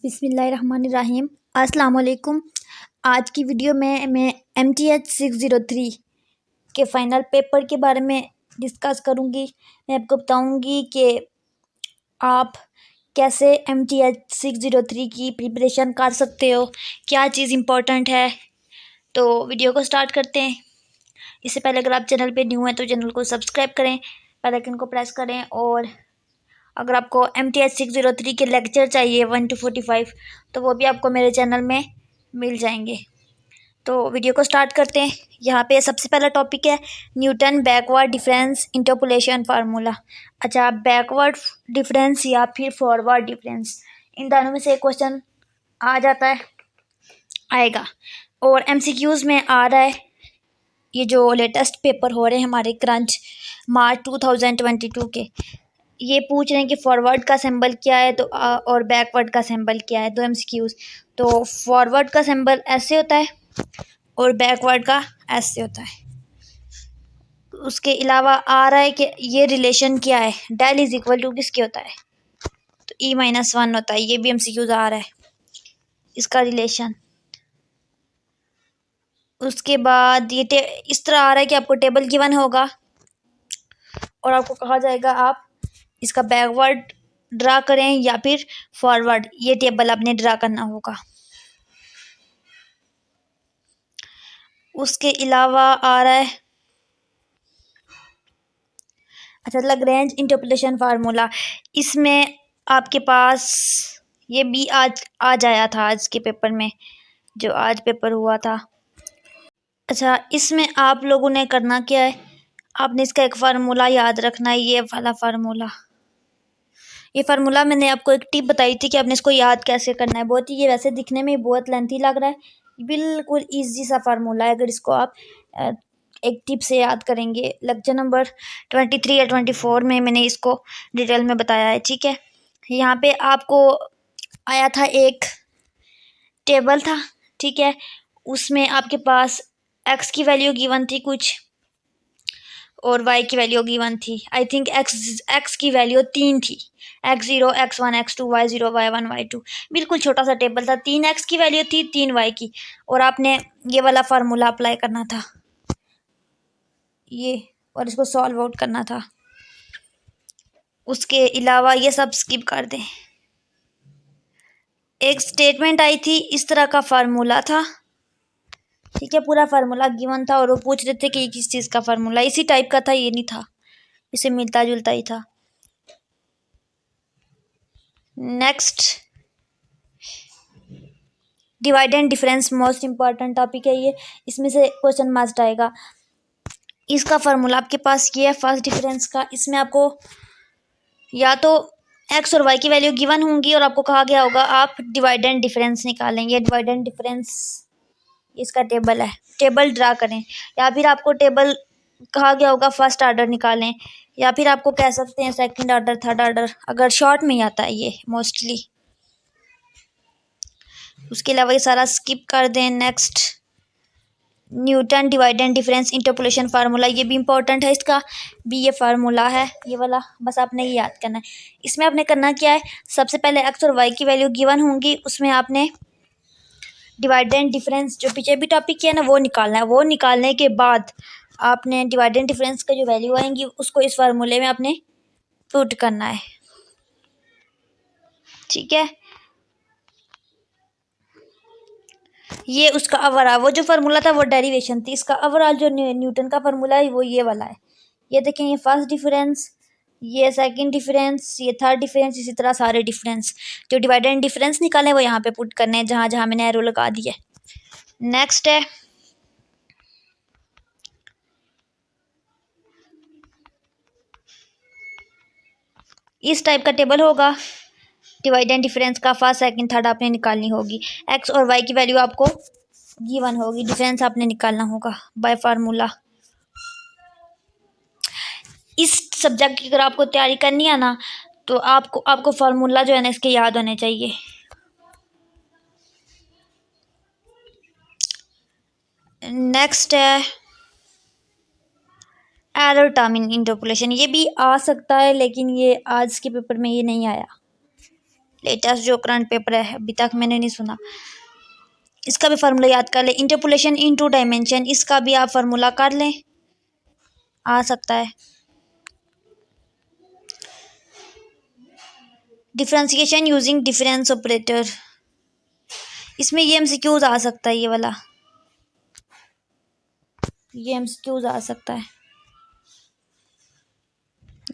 बिस्मिल्लाहिर्रहमानिर्रहीम। अस्सलाम वालेकुम। आज की वीडियो में मैं MTH 603 के फ़ाइनल पेपर के बारे में डिस्कस करूँगी। मैं आपको बताऊँगी कि आप कैसे MTH 603 की प्रिपरेशन कर सकते हो, क्या चीज़ इम्पोर्टेंट है। तो वीडियो को स्टार्ट करते हैं। इससे पहले अगर आप चैनल पे न्यू हैं तो चैनल को सब्सक्राइब करें, बेल आइकन को प्रेस करें। और अगर आपको MTH 603 के लेक्चर चाहिए 1 to 45 तो वो भी आपको मेरे चैनल में मिल जाएंगे। तो वीडियो को स्टार्ट करते हैं। यहाँ पे सबसे पहला टॉपिक है Newton backward difference interpolation formula. अच्छा, बैकवर्ड डिफरेंस या फिर फॉरवर्ड डिफरेंस, इन दोनों में से एक क्वेश्चन आ जाता है, आएगा। और MCQs में आ रहा है। ये जो लेटेस्ट पेपर हो रहे हैं हमारे क्रंच मार्च 2022 के, ये पूछ रहे हैं कि फॉरवर्ड का सिंबल क्या है तो और बैकवर्ड का सिंबल क्या है। दो MCQs। तो फॉरवर्ड का सिंबल ऐसे होता है और बैकवर्ड का ऐसे होता है। उसके अलावा आ रहा है कि ये रिलेशन क्या है, डेल इज इक्वल टू किसके होता है, तो E-1 होता है। ये भी MCQs आ रहा है, इसका रिलेशन। उसके बाद ये इस तरह आ रहा है कि आपको टेबल गिवन होगा और आपको कहा जाएगा आप इसका बैकवर्ड ड्रा करें या फिर फॉरवर्ड। ये टेबल आपने ड्रा करना होगा। उसके अलावा आ रहा है अच्छा लैग्रेंज इंटरपोलेशन फार्मूला। इसमें आपके पास ये भी आज आया था, आज के पेपर में, जो आज पेपर हुआ था। अच्छा, इसमें आप लोगों ने करना क्या है, आपने इसका एक फार्मूला याद रखना है, ये वाला फार्मूला। ये फार्मूला मैंने आपको एक टिप बताई थी कि आपने इसको याद कैसे करना है। बहुत ही ये वैसे दिखने में बहुत लेंथी लग रहा है, बिल्कुल इजी सा फार्मूला है। अगर इसको आप एक टिप से याद करेंगे, लेक्चर नंबर 23 या 24 में मैंने इसको डिटेल में बताया है, ठीक है। यहाँ पे आपको आया था, एक टेबल था, ठीक है। उसमें आपके पास x की वैल्यू गिवन थी कुछ और y की वैल्यू गिवन थी। आई थिंक x की वैल्यू 3 थी, x0 x1 x2 y0 y1 y2। बिल्कुल छोटा सा टेबल था, 3x की वैल्यू थी, 3y की, और आपने ये वाला फार्मूला अप्लाई करना था ये, और इसको सॉल्व आउट करना था। उसके अलावा ये सब स्किप कर दें। एक स्टेटमेंट आई थी, इस तरह का फार्मूला था, ठीक है। पूरा फार्मूला गिवन था और वो पूछ रहे थे कि ये किस चीज़ का फार्मूला, इसी टाइप का था, ये नहीं था, इसे मिलता जुलता ही था। Next, divide and difference, most important topic है ये, इसमें से क्वेश्चन मस्ट आएगा। इसका फार्मूला आपके पास ये है फर्स्ट डिफरेंस का। इसमें आपको या तो x और y की वैल्यू गिवन होंगी और आपको कहा गया होगा आप डिवाइड एंड डिफरेंस निकालेंगे। डिवाइड एंड डिफरेंस इसका टेबल है, टेबल ड्रा करें। या फिर आपको टेबल कहा गया होगा फर्स्ट ऑर्डर निकालें, या फिर आपको कह सकते हैं सेकंड ऑर्डर, थर्ड ऑर्डर, अगर शॉर्ट में ही आता है ये मोस्टली। उसके अलावा ये सारा स्किप कर दें। Next, Newton divide and difference interpolation formula, ये भी इंपॉर्टेंट है, इसका भी ये फार्मूला है, ये वाला, बस आपने ये याद करना है। इसमें आपने करना क्या है, सबसे पहले x और y की वैल्यू गिवन होंगी, उसमें आपने डिवाइड एंड डिफरेंस जो पीछे भी टॉपिक किया ना वो निकालना है। वो निकालने के बाद आपने डिवाइड एंड डिफरेंस का जो वैल्यू आएंगी उसको इस फार्मूले में आपने पुट करना है, ठीक है। ये उसका ओवरऑल, वो जो फार्मूला था वो डेरिवेशन थी, इसका ओवरऑल जो न्यूटन का फार्मूला है वो ये वाला है। ये देखें, ये फर्स्ट डिफरेंस, ये सेकंड डिफरेंस, ये थर्ड डिफरेंस, इसी तरह सारे डिफरेंस जो डिवाइड एंड डिफरेंस निकाले वो यहाँ पे पुट करने हैं, जहाँ जहाँ मैंने एरो लगा दी है। नेक्स्ट है, इस टाइप का टेबल होगा, डिवाइड एंड डिफरेंस का फर्स्ट सेकंड थर्ड आपने निकालनी होगी। एक्स और वाई की वैल्यू आपको गिवन होगी, डिफरेंस आपने निकालना होगा बाय फार्मूला। इस सब्जेक्ट की अगर आपको तैयारी करनी है ना तो आपको फार्मूला जो है ना इसके याद होने चाहिए। नेक्स्ट है एरर टर्म इन इंटरपोलेशन, ये भी आ सकता है लेकिन ये आज के पेपर में ये नहीं आया। लेटेस्ट जो करंट पेपर है अभी तक मैंने नहीं सुना। इसका भी फार्मूला याद कर लें। इंटरपोलेशन इन टू डायमेंशन, इसका भी आप फार्मूला कर लें, आ सकता है। डिफरेंशिएशन यूजिंग डिफरेंस ऑपरेटर, इसमें ये एमसीक्यूज आ सकता है, ये वाला ये एमसीक्यूज आ सकता है,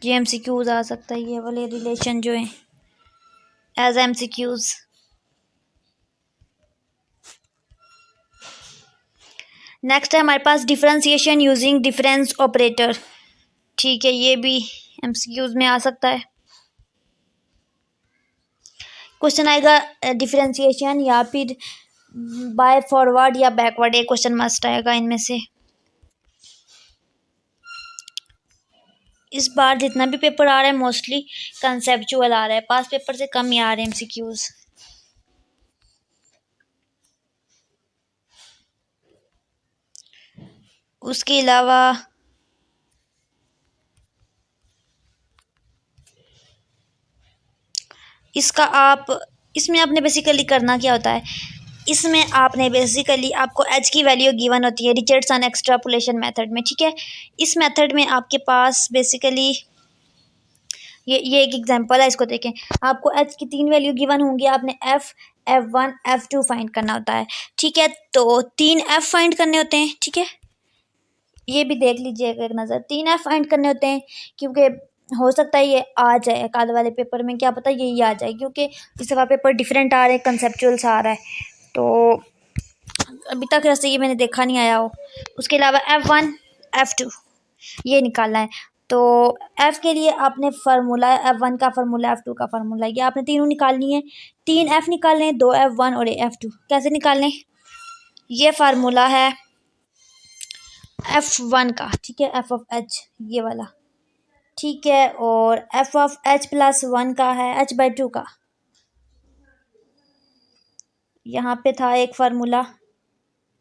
ये एमसीक्यूज आ सकता है, ये वाले रिलेशन जो है एज एमसीक्यूज। नेक्स्ट है हमारे पास डिफरेंशिएशन यूजिंग डिफरेंस ऑपरेटर। ठीक है, ये भी एमसीक्यूज में आ सकता है। क्वेश्चन आएगा डिफरेंशिएशन या फिर बाय फॉरवर्ड या बैकवर्ड, एक क्वेश्चन मस्ट आएगा इनमें से। इस बार जितना भी पेपर आ रहा है मोस्टली कंसेप्चुअल आ रहा है, पास पेपर से कम ही आ रहे हैं एमसीक्यूज। उसके अलावा इसमें आपने बेसिकली करना क्या होता है, इसमें आपने बेसिकली आपको एच की वैल्यू गिवन होती है रिचर्डसन एक्सट्रापोलेशन मेथड में। ठीक है, इस मेथड में आपके पास बेसिकली ये एक एग्जांपल है, इसको देखें। आपको एच की 3 वैल्यू गिवन होंगी, आपने F1 F2 फाइंड करना होता है। ठीक है, तो 3 F फाइंड करने होते हैं। ठीक है, ये भी देख लीजिएगा एक नज़र, 3 F फाइंड करने होते हैं, क्योंकि हो सकता है ये आ जाए कल वाले पेपर में, क्या पता यही आ जाए, क्योंकि इस दफ़ा पेपर डिफरेंट आ रहे हैं, कंसेप्चुअल सा आ रहा है, तो अभी तक वैसे ये मैंने देखा नहीं आया हो। उसके अलावा F1 F2 ये निकालना है, तो F के लिए आपने फार्मूला F1 का फार्मूला F2 का फार्मूला, ये आपने तीनों निकालनी है। 3 F निकालने हैं, 2 F1 और F2। कैसे निकालने, ये फार्मूला है F1 का, ठीक है, F ऑफ H ये वाला, ठीक है, और F ऑफ H प्लस 1 का है H/2 का। यहाँ पे था एक फार्मूला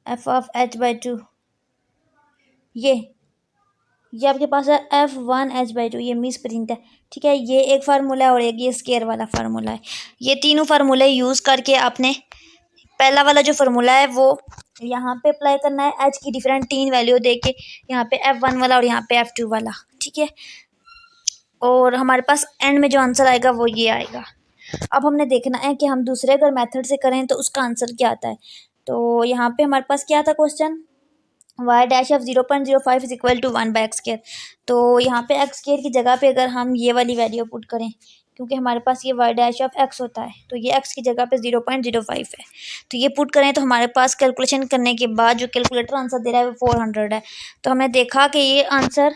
F ऑफ H/2, ये आपके पास है F1 H/2, ये मिस प्रिंट है। ठीक है, ये एक फार्मूला है और एक ये स्केयर वाला फार्मूला है। ये तीनों फार्मूले यूज़ करके आपने पहला वाला जो फार्मूला है वो यहाँ पे अप्लाई करना है, एच की डिफरेंट 3 वैल्यू दे के, यहाँ पे F1 वाला और यहाँ पे F2 वाला। ठीक है, और हमारे पास एंड में जो आंसर आएगा वो ये आएगा। अब हमने देखना है कि हम दूसरे अगर मेथड से करें तो उसका आंसर क्या आता है। तो यहाँ पे हमारे पास क्या था question, y dash of 0.05 is equal to 1/x²। तो यहाँ पे x² की जगह पे अगर हम ये वाली वैल्यू पुट करें, क्योंकि हमारे पास ये y डैश ऑफ x होता है, तो ये x की जगह पे 0.05 है, तो ये पुट करें तो हमारे पास कैलकुलेशन करने के बाद जो कैलकुलेटर आंसर दे रहा है वो 400 है। तो हमने देखा कि ये आंसर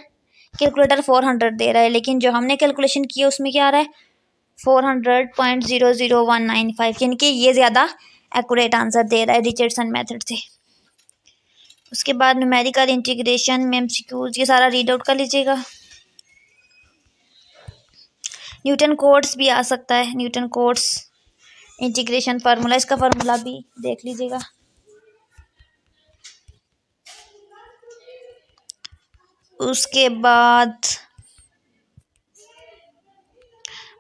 कैलकुलेटर 400 दे रहा है, लेकिन जो हमने कैलकुलेशन की है उसमें क्या आ रहा है 400.00195, यानी कि ये ज़्यादा एक्यूरेट आंसर दे रहा है रिचर्डसन मेथड से। उसके बाद न्यूमेरिकल इंटीग्रेशन में एमसीक्यूज, ये सारा रीड आउट कर लीजिएगा। न्यूटन कोट्स भी आ सकता है, न्यूटन कोट्स इंटीग्रेशन फार्मूला, इसका फार्मूला भी देख लीजिएगा। उसके बाद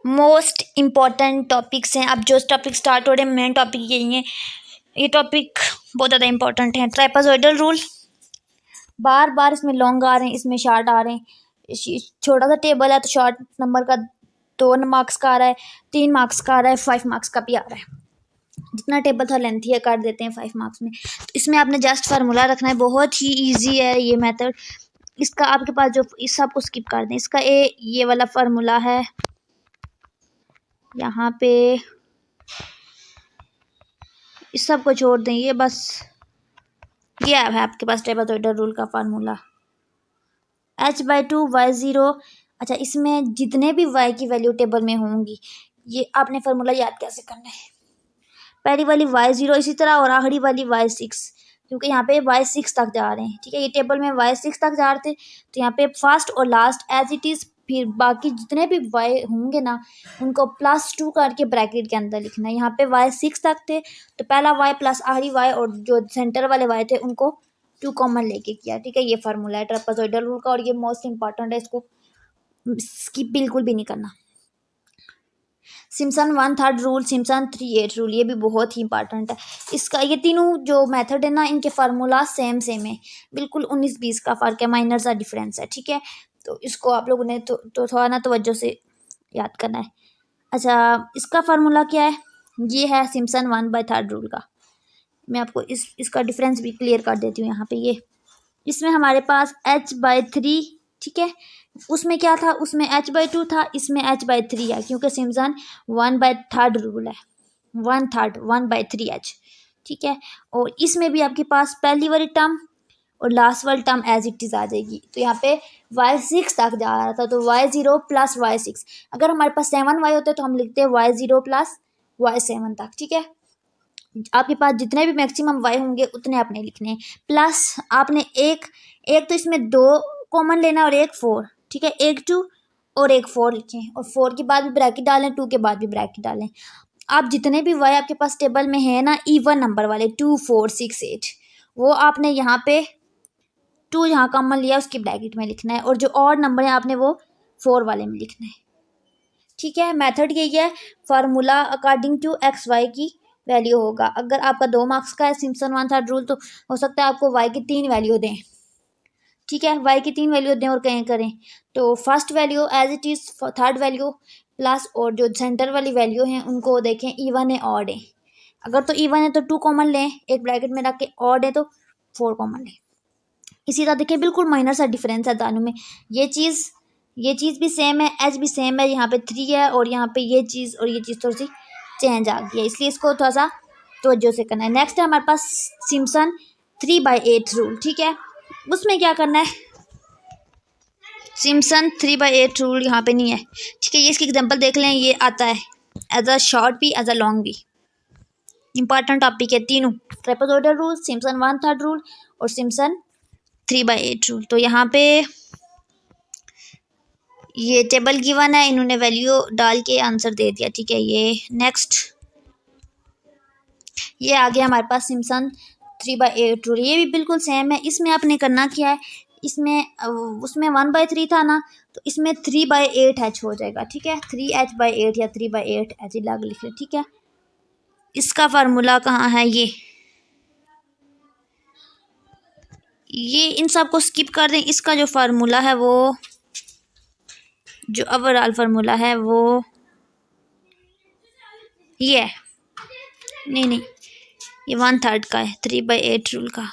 मोस्ट इम्पॉर्टेंट टॉपिक्स हैं। अब जो टॉपिक स्टार्ट हो रहे हैं मेन टॉपिक यही है, ये टॉपिक बहुत ज़्यादा इंपॉर्टेंट है। ट्राइपॉज़ॉइडल रूल, बार बार इसमें लॉन्ग आ रहे हैं, इसमें शार्ट आ रहे हैं। छोटा सा टेबल है तो शॉर्ट नंबर का 2 मार्क्स का आ रहा है, 3 मार्क्स का आ रहा है, 5 मार्क्स का भी आ रहा है। जितना टेबल था लेंथी है, काट देते हैं 5 मार्क्स में। तो इसमें आपने जस्ट फार्मूला रखना है, बहुत ही ईजी है ये मेथड। इसका आपके पास जो इस सब को स्किप कर दें, इसका ये वाला फार्मूला है, यहाँ पे इस सब को छोड़ दें, ये बस ये है आपके पास ट्राइपॉज़ॉइडल रूल का फार्मूला H/2 y0। अच्छा, इसमें जितने भी y की वैल्यू टेबल में होंगी, ये आपने फार्मूला याद कैसे करना है, पहली वाली y0 इसी तरह और आखिरी वाली y6, क्योंकि यहाँ पे y6 तक जा रहे हैं। ठीक है, ये टेबल में y6 तक जा रहे थे, तो यहाँ पे फर्स्ट और लास्ट एज इट इज़, फिर बाकी जितने भी y होंगे ना उनको +2 करके ब्रैकेट के अंदर लिखना है। यहाँ पे y6 तक थे तो पहला y प्लस आखिरी y और जो सेंटर वाले y थे उनको 2 कॉमन लेके किया। ठीक है, ये फार्मूला है ट्राइपॉज़ॉइडल रूल का और ये मोस्ट इंपॉर्टेंट है, इसको स्किप बिल्कुल भी नहीं करना। सिम्पसन 1/3 रूल, सिम्पसन 3/8 रूल, ये भी बहुत ही इंपॉर्टेंट है। इसका ये तीनों जो मेथड है ना, इनके फार्मूला सेम सेम है, बिल्कुल 19-20 का फ़र्क है, माइनर सा डिफरेंस है, ठीक है। तो इसको आप लोगों ने तो थोड़ा ना तवज्जो से याद करना है। अच्छा, इसका फार्मूला क्या है? ये है सिम्पसन 1/3 रूल का। मैं आपको इसका डिफरेंस भी क्लियर कर देती हूँ यहाँ पे। ये इसमें हमारे पास h/3, ठीक है। उसमें क्या था? उसमें h/2 था, इसमें h/3 है, क्योंकि सिम्पसन 1/3 रूल है। 1/3 1/3h, ठीक है। और इसमें भी आपके पास पहली वाली टर्म और लास्ट वाली टर्म एज इट इज़ आ जाएगी। तो यहाँ पे y6 तक जा रहा था, तो y0 प्लस y6। अगर हमारे पास 7y होते तो हम लिखते हैं y0 प्लस y7 तक, ठीक है। आपके पास जितने भी मैक्सिमम y होंगे उतने आपने लिखने हैं। प्लस आपने एक तो इसमें 2 कॉमन लेना और एक 4, ठीक है। एक 2 और एक 4 लिखें, और 4 के बाद भी ब्रैकेट डालें, 2 के बाद भी ब्रैकेट डालें। आप जितने भी y आपके पास टेबल में है ना, इवन नंबर वाले 2 4 6 8, वो आपने यहाँ पे 2 यहाँ कॉमन लिया, उसकी ब्रैकेट में लिखना है, और जो और नंबर है आपने वो 4 वाले में लिखना है, ठीक है। मेथड यही है। फार्मूला अकॉर्डिंग टू XY की वैल्यू होगा। अगर आपका 2 मार्क्स का है सिम्पसन 1/3 रूल, तो हो सकता है आपको y की 3 वैल्यू दें, ठीक है। y की 3 वैल्यू दें और कहीं करें तो first value as it is, third value plus, और जो सेंटर वाली वैल्यू हैं उनको देखें इवन है ऑड है। अगर तो इवन है तो 2 कॉमन लें एक ब्रैकेट में रख के, ऑड है तो 4 कॉमन लें। इसी तरह देखिए, बिल्कुल माइनर सा डिफरेंस है दोनों में। ये चीज़ भी सेम है, एच भी सेम है, यहाँ पे 3 है और यहाँ पे ये चीज़ और ये चीज़ थोड़ी सी चेंज आ गई है, इसलिए इसको थोड़ा सा तवज्जो से करना है। नेक्स्ट है हमारे पास सिम्पसन 3/8 रूल, ठीक है। उसमें क्या करना है? सिम्पसन 3/8 रूल यहाँ पे नहीं है, ठीक है। ये इसकी एग्जांपल देख लें, ये आता है एज अ शॉर्ट भी एज अ लॉन्ग भी। इंपॉर्टेंट टॉपिक है तीनों, ट्रापेजोइडल रूल, सिम्पसन 1/3 रूल और सिम्पसन 3/8 रूल। तो यहाँ पे ये टेबल गिवन है, इन्होंने वैल्यू डाल के आंसर दे दिया, ठीक है। ये नेक्स्ट, ये आ गया हमारे पास सिम्पसन 3/8 रूल, ये भी बिल्कुल सेम है। इसमें आपने करना क्या है? इसमें उसमें 1/3 था ना, तो इसमें 3/8h हो जाएगा, ठीक है। 3h/8 या 3/8h लग लिख ले, ठीक है। इसका फार्मूला कहाँ है? ये इन सब को स्किप कर दें। इसका जो फार्मूला है वो, जो ओवरऑल फार्मूला है वो ये है, नहीं ये 1/3 का है, 3/8 रूल का।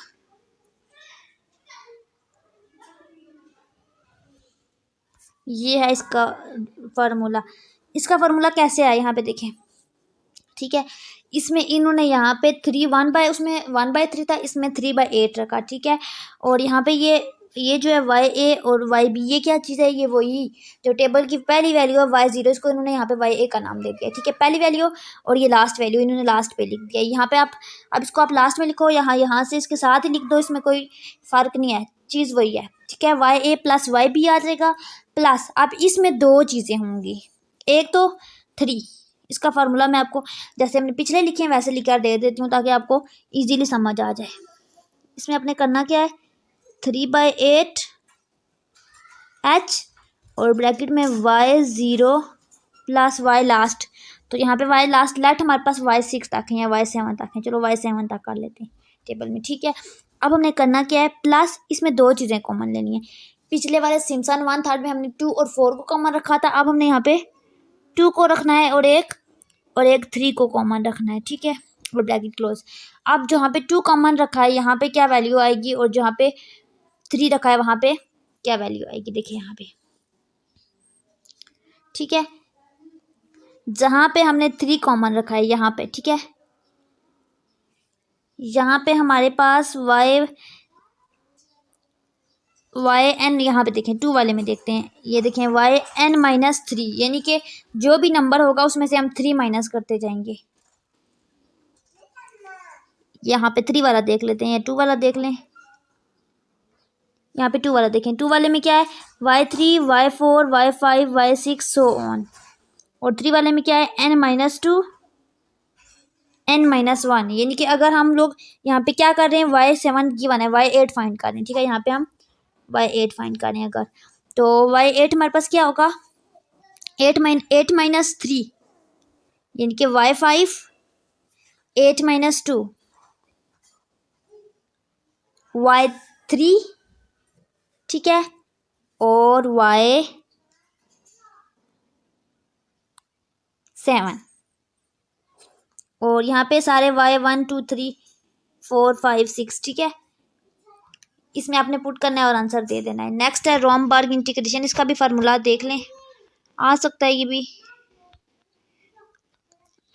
ये है इसका फार्मूला। इसका फार्मूला कैसे आया यहाँ पे देखें, ठीक है। इसमें इन्होंने यहाँ पे उसमें 1/3 था, इसमें 3/8 रखा, ठीक है। और यहाँ पे ये जो है YA और YB, ये क्या चीज़ है? ये वही जो टेबल की पहली वैल्यू है Y0, इसको इन्होंने यहाँ पे YA का नाम दे दिया, ठीक है, पहली वैल्यू। और ये लास्ट वैल्यू इन्होंने लास्ट पे लिख दिया। यहाँ पे आप अब इसको आप लास्ट में लिखो, यहाँ से इसके साथ ही लिख दो, इसमें कोई फ़र्क नहीं है, चीज़ वही है, ठीक है। YA प्लस YB आ जाएगा, प्लस अब इसमें 2 चीज़ें होंगी, एक तो 3। इसका फार्मूला मैं आपको जैसे हमने पिछले लिखे हैं वैसे लिख कर दे देती हूँ, ताकि आपको इजीली समझ आ जाए। इसमें आपने करना क्या है? 3/8h और ब्रैकेट में Y0 प्लस Y लास्ट। तो यहाँ पे Y लास्ट लेट हमारे पास Y6 तक है या Y7 तक है, चलो Y7 तक कर लेते हैं टेबल में, ठीक है। अब हमने करना क्या है? प्लस इसमें 2 चीज़ें कॉमन लेनी है। पिछले वाले सिम्पसन 1/3 में हमने 2 और 4 को कॉमन रखा था, अब हमने यहाँ पे 2 को रखना है और एक 3 को कॉमन रखना है, ठीक है। और ब्रैकेट क्लोज। अब जहाँ पे 2 कॉमन रखा है यहाँ पे क्या वैल्यू आएगी, और जहाँ पे 3 रखा है वहाँ पे क्या वैल्यू आएगी, देखिए यहाँ पे, ठीक है। जहाँ पे हमने 3 कॉमन रखा है यहाँ पे, ठीक है, यहाँ पे हमारे पास YN, यहाँ पे देखें 2 वाले में देखते हैं, ये देखें YN-3, यानी कि जो भी नंबर होगा उसमें से हम 3 माइनस करते जाएंगे। यहाँ पे 3 वाला देख लेते हैं या 2 वाला देख लें। यहाँ पे 2 वाला देखें, 2 वाले में क्या है? Y3 Y4 Y5 Y6 so on. और 3 वाले में क्या है? N-2 N-1, यानी कि अगर हम लोग यहाँ पे क्या कर रहे हैं? Y7 गिवन है, Y8 फाइंड कर रहे हैं, ठीक है। यहाँ पे हम Y8 फाइंड कर रहे हैं अगर, तो Y8 हमारे पास क्या होगा? 8 - 3 यानी कि y5 8 माइनस 2 y3, ठीक है, और y7, और यहाँ पे सारे y1 2 3 4 5 6, ठीक है। इसमें आपने पुट करना है और आंसर दे देना है। नेक्स्ट है रोमबर्ग इंटीग्रेशन, इसका भी फार्मूला देख लें, आ सकता है ये भी।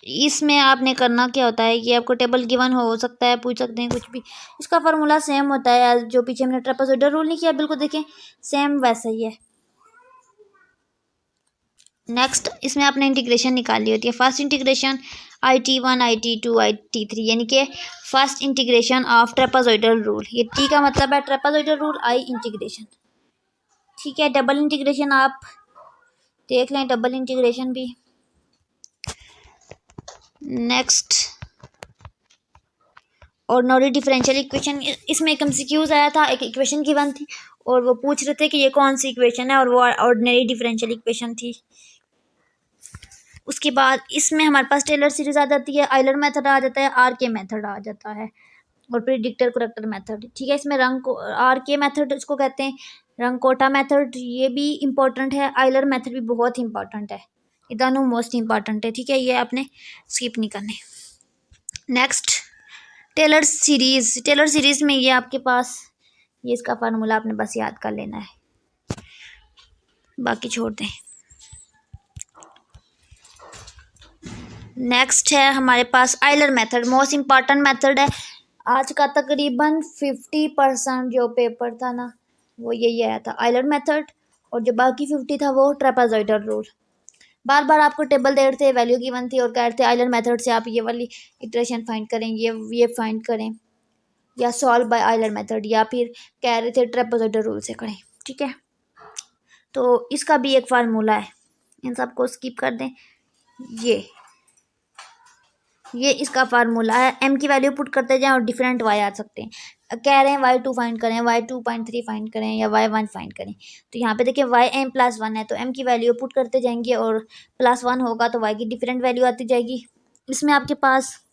इसमें आपने करना क्या होता है कि आपको टेबल गिवन हो सकता है, पूछ सकते हैं कुछ भी। इसका फार्मूला सेम होता है जो पीछे हमने ट्रेपेजॉइडल रूल नहीं किया, बिल्कुल देखें सेम वैसा ही है। नेक्स्ट इसमें आपने इंटीग्रेशन निकाली होती है। First integration IT1 IT2 IT3, यानी कि first integration of trapezoidal rule. ये टी का मतलब है ट्रेपेजॉइडल रूल, आई इंटीग्रेशन, ठीक है। डबल इंटीग्रेशन आप देख लें, डबल इंटीग्रेशन भी। नेक्स्ट ऑर्डिनरी डिफरेंशियल इक्वेशन, इसमें एक एमसीक्यूज आया था, एक इक्वेशन गिवन थी और वो पूछ रहे थे कि ये कौन सी इक्वेशन है, और वो ऑर्डिनरी डिफरेंशियल इक्वेशन थी। उसके बाद इसमें हमारे पास टेलर सीरीज आ जाती है, आइलर मेथड आ जाता है, आर के मेथड आ जाता है, और प्रिडिक्टर करेक्टर मेथड, ठीक है। इसमें रंग को आर के मेथड इसको कहते हैं, रंग-कोटा मेथड ये भी इम्पोर्टेंट है, आइलर मेथड भी बहुत इंपॉर्टेंट है, ये दोनों मोस्ट इंपॉर्टेंट है, ठीक है। ये आपने स्किप नहीं करने। Next Taylor series, Taylor series में ये आपके पास ये इसका फार्मूला आपने बस याद कर लेना है, बाकी छोड़ दें। नेक्स्ट है हमारे पास Euler method, most important method है। आज का तकरीबन 50% जो पेपर था ना वो यही आया था, आइलर मेथड, और जो बाकी 50 था वो ट्रेपेजॉइडल रूल। बार बार आपको टेबल दे रहे थे, वैल्यू गिवन थी और कह रहे थे आइलर मेथड से आप ये वाली इटरेशन फाइंड करें, ये फाइंड करें, या सॉल्व बाय आइलर मेथड, या फिर कह रहे थे ट्रेपेजॉइडल रूल से करें, ठीक है। तो इसका भी एक फार्मूला है, इन सबको स्किप कर दें। ये इसका फार्मूला है, m की वैल्यू पुट करते जाएं और डिफरेंट y आ सकते हैं। कह रहे हैं y2 फाइंड करें, y2.3 फाइंड करें, या y1 फाइंड करें। तो यहाँ पे देखिए ym+1 है, तो m की वैल्यू पुट करते जाएंगे और +1 होगा तो y की डिफरेंट वैल्यू आती जाएगी। इसमें आपके पास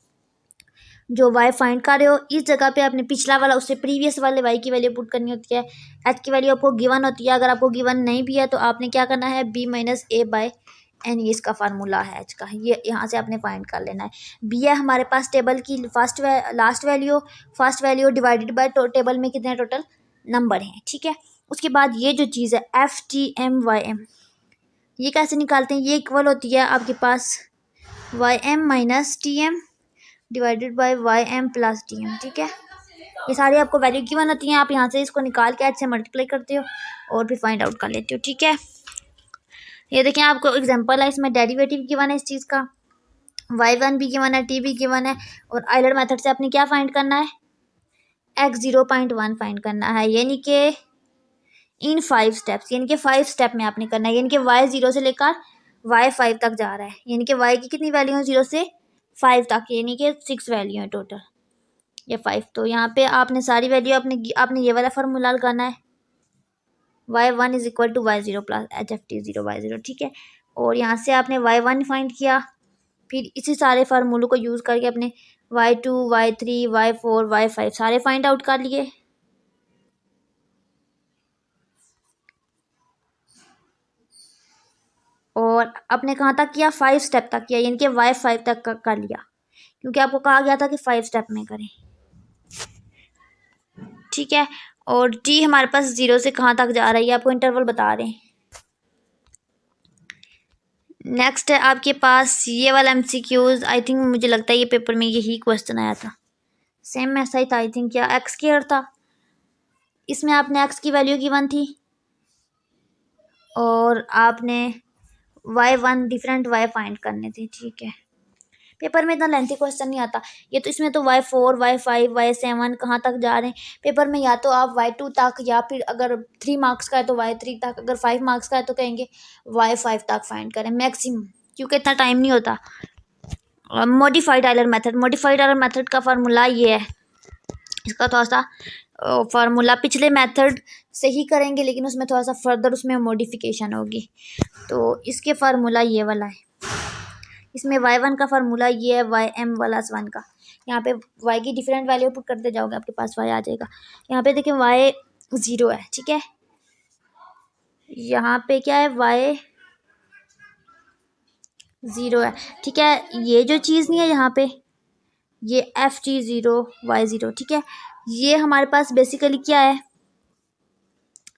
जो y फाइंड कर रहे हो, इस जगह पे आपने पिछला वाला उससे प्रीवियस वाले y की वैल्यू पुट करनी होती है। h की वैल्यू आपको गिवन होती है, अगर आपको गिवन नहीं भी है तो आपने क्या करना है, b - a/n, ये इसका फार्मूला है h का, ये यहाँ से आपने फाइंड कर लेना है। b है हमारे पास टेबल की last value divided by table में कितने टोटल नंबर हैं, ठीक है। उसके बाद ये जो चीज़ है FTM/YM, ये कैसे निकालते हैं, ये इक्वल होती है आपके पास YM - TM divided by YM + TM, ठीक है। ये सारी आपको वैल्यू गिवन होती हैं, आप यहाँ से इसको निकाल के h से मल्टीप्लाई करते हो और फिर फाइंड आउट कर लेते हो, ठीक है। ये देखें आपको एग्जांपल है, इसमें डेरिवेटिव गिवन है इस चीज़ का, y1 भी गिवन है, t भी गिवन है, और आइलर मेथड से आपने क्या फाइंड करना है, x 0.1 फाइंड करना है, यानी कि इन 5 स्टेप्स, यानी कि 5 स्टेप में आपने करना है, यानी कि y 0 से लेकर y5 तक जा रहा है, यानी कि y की कितनी वैल्यू है 0 से 5 तक, यानी कि 6 वैल्यू है टोटल, या 5। तो यहाँ पे आपने सारी वैल्यू आपने ये वाला फार्मूला लगाना है, y1 = y0 + HFT0 y0, ठीक है। और यहाँ से आपने y1 फाइंड किया, फिर इसी सारे फार्मूलों को यूज़ करके अपने y2 y3 y4 y5 सारे फाइंड आउट कर लिए। और आपने कहाँ तक किया, 5 स्टेप तक किया, यानी कि y5 तक कर लिया, क्योंकि आपको कहा गया था कि 5 स्टेप में करें, ठीक है। और t हमारे पास 0 से कहाँ तक जा रहा है, ये आपको इंटरवल बता रहे हैं। नेक्स्ट है आपके पास ये वाला MCQs, आई थिंक मुझे लगता है ये पेपर में यही क्वेश्चन आया था, सेम ऐसा ही था आई थिंक, क्या x² था। इसमें आपने x की वैल्यू गिवन थी और आपने y1 डिफरेंट y फाइंड करने थे, ठीक है। पेपर में इतना लेंथी क्वेश्चन नहीं आता, ये तो इसमें तो y4 y5 y7 कहाँ तक जा रहे हैं पेपर में, या तो आप y2 तक, या फिर अगर 3 मार्क्स का है तो y3 तक, अगर 5 मार्क्स का है तो कहेंगे y5 तक फाइंड करें मैक्सिमम, क्योंकि इतना टाइम नहीं होता। मॉडिफाइड आइलर मेथड का फार्मूला ये है, इसका थोड़ा सा फार्मूला पिछले मेथड से ही करेंगे, लेकिन उसमें थोड़ा सा फर्दर उसमें मॉडिफिकेशन होगी, तो इसके फार्मूला ये वाला है। इसमें y1 का फार्मूला ये है y m+1 का। यहाँ पे y की डिफरेंट वैल्यू पुट करते जाओगे, आपके पास y आ जाएगा। यहाँ पे देखिए y 0 है, ठीक है। यहाँ पे क्या है, y 0 है, ठीक है। ये जो चीज़ नहीं है यहाँ पे, ये ft 0 y 0, ठीक है। ये हमारे पास बेसिकली क्या है,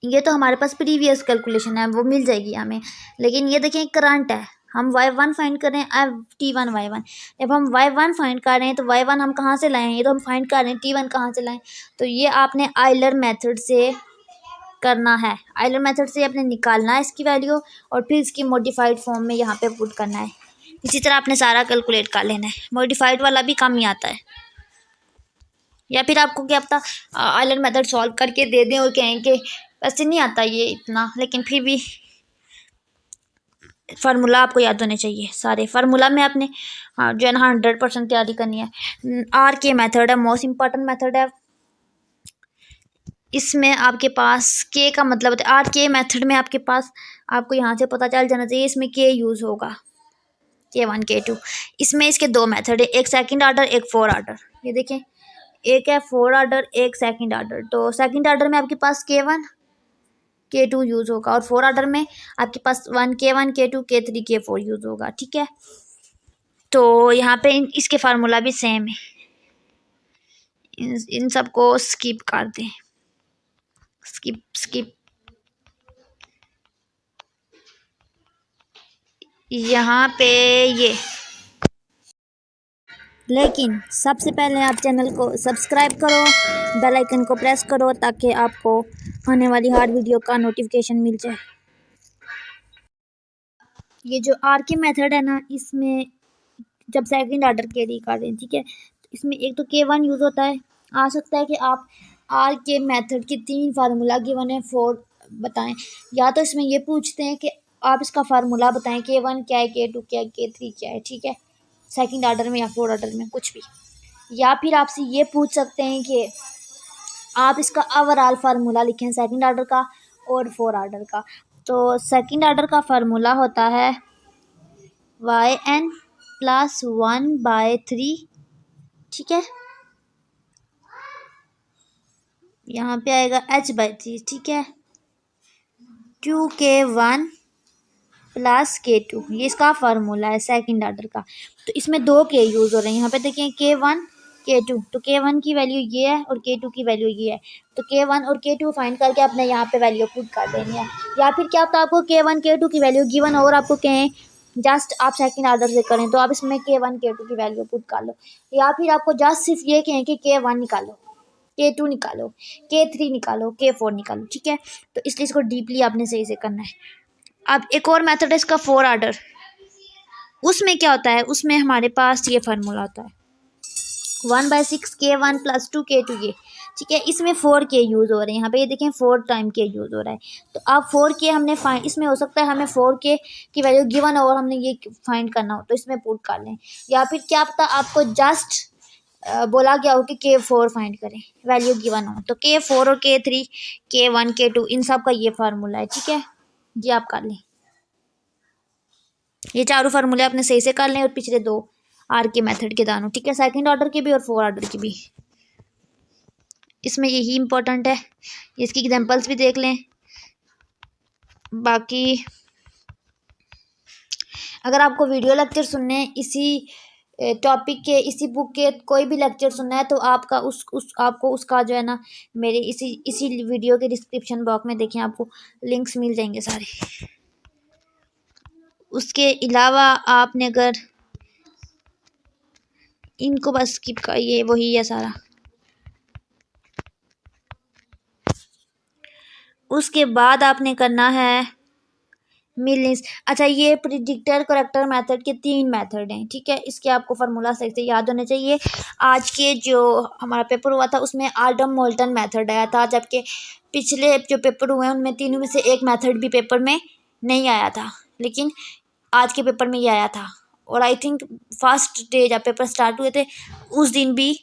ये तो हमारे पास प्रीवियस कैलकुलेशन है, वो मिल जाएगी हमें। लेकिन ये देखें करंट है, हम y1 फाइंड कर रहे हैं, t1 y1। जब हम y1 फाइंड कर रहे हैं तो y1 हम कहाँ से लाएं, ये तो हम फाइंड कर रहे हैं t1 कहाँ से लाएं। तो ये आपने आइलर मेथड से करना है, आइलर मेथड से आपने निकालना है इसकी वैल्यू, और फिर इसकी मॉडिफाइड फॉर्म में यहाँ पे पुट करना है। इसी तरह आपने सारा कैलकुलेट कर लेना है। मॉडिफाइड वाला भी कम ही आता है, या फिर आपको क्या पता आइलर मेथड सॉल्व करके दे दें और कहें कि वैसे नहीं आता ये इतना, लेकिन फिर भी फार्मूला आपको याद होने चाहिए सारे। फार्मूला में आपने जो है ना 100% तैयारी करनी है। आर के मेथड है, मोस्ट इम्पॉर्टेंट मेथड है। इसमें आपके पास के का मतलब होता है, आर के मेथड में आपके पास आपको यहाँ से पता चल जाना चाहिए इसमें के यूज़ होगा, K1 K2। इसमें इसके दो मेथड है, एक सेकंड ऑर्डर, एक फोर ऑर्डर। ये देखें, एक है फोर ऑर्डर, एक सेकंड ऑर्डर। तो सेकंड ऑर्डर में आपके पास K1 K2 यूज़ होगा, और फोर ऑर्डर में आपके पास K1 K2 K3 K4 use होगा, ठीक है। तो यहाँ पे इसके फार्मूला भी सेम है, इन सबको स्किप कर दें, स्किप। यहाँ पे ये, लेकिन सबसे पहले आप चैनल को सब्सक्राइब करो, बेल आइकन को प्रेस करो, ताकि आपको आने वाली हर वीडियो का नोटिफिकेशन मिल जाए। ये जो आर के मेथड है ना, इसमें जब सेकंड ऑर्डर कैरी कर रहे हैं, ठीक है, तो इसमें एक तो K1 यूज़ होता है। आ सकता है कि आप आर के मेथड के 3 फार्मूला गिवन है, 4 बताएं, या तो इसमें ये पूछते हैं कि आप इसका फार्मूला बताएं, K1 क्या है, K2 क्या है, K3 क्या है, ठीक है, सेकंड ऑर्डर में या फोर ऑर्डर में कुछ भी। या फिर आपसे ये पूछ सकते हैं कि आप इसका ओवरऑल फार्मूला लिखें, सेकंड ऑर्डर का और फोर ऑर्डर का। तो सेकंड ऑर्डर का फार्मूला होता है yn+1/3, ठीक है। यहाँ पे आएगा h/3, ठीक है। 2K1 + K2, ये इसका फार्मूला है सेकंड ऑर्डर का। तो इसमें 2 K यूज़ हो रहे हैं। यहाँ पे देखिए K1 K2, तो K1 की वैल्यू ये है और K2 की वैल्यू ये है। तो K1 और K2 फाइंड करके आपने यहाँ पे वैल्यू पुट कर देनी है। या फिर क्या होता है, आपको K1 K2 की वैल्यू गिवन और आपको कहें जस्ट आप सेकंड ऑर्डर से करें, तो आप इसमें K1 K2 की वैल्यू पुट कर लो। या फिर आपको जस्ट सिर्फ ये कहें कि K1 निकालो, K2 निकालो, K3 निकालो, K4 निकालो, ठीक है। तो इसलिए इसको डीपली आपने सही से करना है। अब एक और मेथड है इसका फोर ऑर्डर। उसमें क्या होता है, उसमें हमारे पास ये फार्मूला होता है 1/6 K1 + 2 K2 ये, ठीक है। इसमें 4 K यूज़ हो रहे हैं। यहाँ पे ये देखें 4 टाइम K यूज़ हो रहा है। तो आप 4 K हमने फाइंड, इसमें हो सकता है हमें 4 K की वैल्यू गिवन हो और हमने ये फाइंड करना हो, तो इसमें पुट कर लें। या फिर क्या पता आपको जस्ट बोला गया हो कि K4 फाइंड करें, वैल्यू गिवन हो, तो K4 और K3 K1 K2 इन सब का ये फार्मूला है, ठीक है। ये आप कर लें, ये चारों फार्मूले आपने सही से कर लें, और पिछले 2 आर के मेथड के दानों, ठीक है, सेकंड ऑर्डर के भी और फोर ऑर्डर के भी। इसमें यही इम्पोर्टेंट है, इसकी एग्जांपल्स भी देख लें। बाकी अगर आपको वीडियो लेक्चर सुनने हैं इसी टॉपिक के, इसी बुक के कोई भी लेक्चर सुनना है, तो आपका आपको उसका जो है ना मेरे इसी वीडियो के डिस्क्रिप्शन बॉक्स में देखें, आपको लिंक्स मिल जाएंगे सारे। उसके अलावा आपने अगर इनको बस स्किप कर, ये वही है सारा। उसके बाद आपने करना है मिलिंस। अच्छा, ये प्रिडिक्टर करेक्टर मेथड के 3 मेथड हैं, ठीक है। इसके आपको फार्मूला सही से याद होने चाहिए। आज के जो हमारा पेपर हुआ था उसमें आडम मोल्टन मेथड आया था, जबकि पिछले जो पेपर हुए हैं उनमें तीनों में से एक मेथड भी पेपर में नहीं आया था, लेकिन आज के पेपर में ये आया था। और आई थिंक फर्स्ट डे जब पेपर स्टार्ट हुए थे उस दिन भी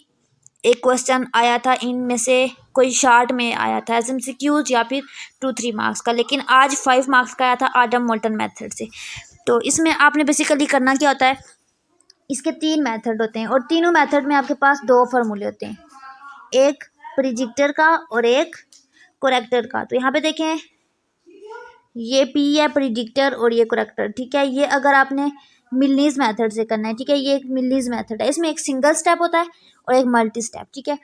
एक क्वेश्चन आया था, इनमें से कोई शार्ट में आया था SMCQs या फिर 2-3 मार्क्स का, लेकिन आज 5 मार्क्स का आया था आडम मोल्टन मेथड से। तो इसमें आपने बेसिकली करना क्या होता है, इसके 3 मेथड होते हैं और तीनों मेथड में आपके पास 2 फार्मूले होते हैं, एक प्रिडिक्टर का और एक करेक्टर का। तो यहाँ पे देखें, ये P है प्रिडिक्टर और ये करेक्टर, ठीक है। ये अगर आपने मिलनीज मेथड से करना है, ठीक है, ये एक मिलनीज मेथड है। इसमें एक सिंगल स्टेप होता है और एक मल्टी स्टेप, ठीक है।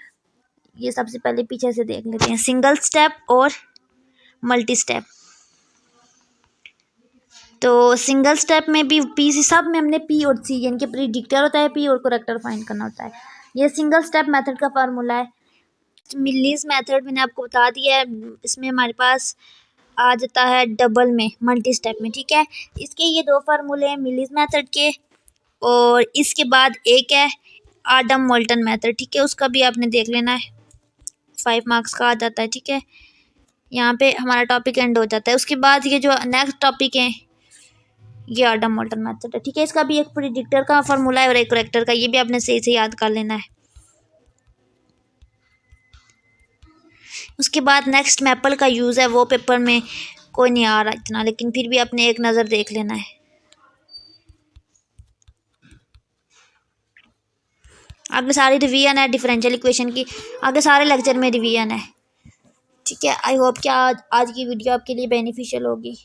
ये सबसे पहले पीछे से देख लेते हैं, सिंगल स्टेप और मल्टी स्टेप। तो सिंगल स्टेप में भी पी सब में हमने P और C यानी कि प्रिडिक्टर होता है P और करेक्टर फाइंड करना होता है। ये सिंगल स्टेप मेथड का फार्मूला है। मिलनीज मेथड मैंने आपको बता दिया है, इसमें हमारे पास आ जाता है डबल में, मल्टी स्टेप में, ठीक है। इसके ये 2 फार्मूले हैं मिलनीज मेथड के, और इसके बाद एक है आडम मोल्टन मेथड, ठीक है। उसका भी आपने देख लेना है, 5 मार्क्स का आ जाता है, ठीक है। यहाँ पे हमारा टॉपिक एंड हो जाता है। उसके बाद ये जो नेक्स्ट टॉपिक है ये आडम मोल्टन मेथड है, ठीक है। इसका भी एक प्रिडिक्टर का फार्मूला है और एक करेक्टर का, ये भी आपने सही से याद कर लेना है। उसके बाद नेक्स्ट मैपल का यूज़ है, वो पेपर में कोई नहीं आ रहा इतना, लेकिन फिर भी आपने एक नज़र देख लेना है। आगे सारी रिवीजन है डिफरेंशियल इक्वेशन की, आगे सारे लेक्चर में रिवीजन है, ठीक है। आई होप कि आज की वीडियो आपके लिए बेनिफिशियल होगी।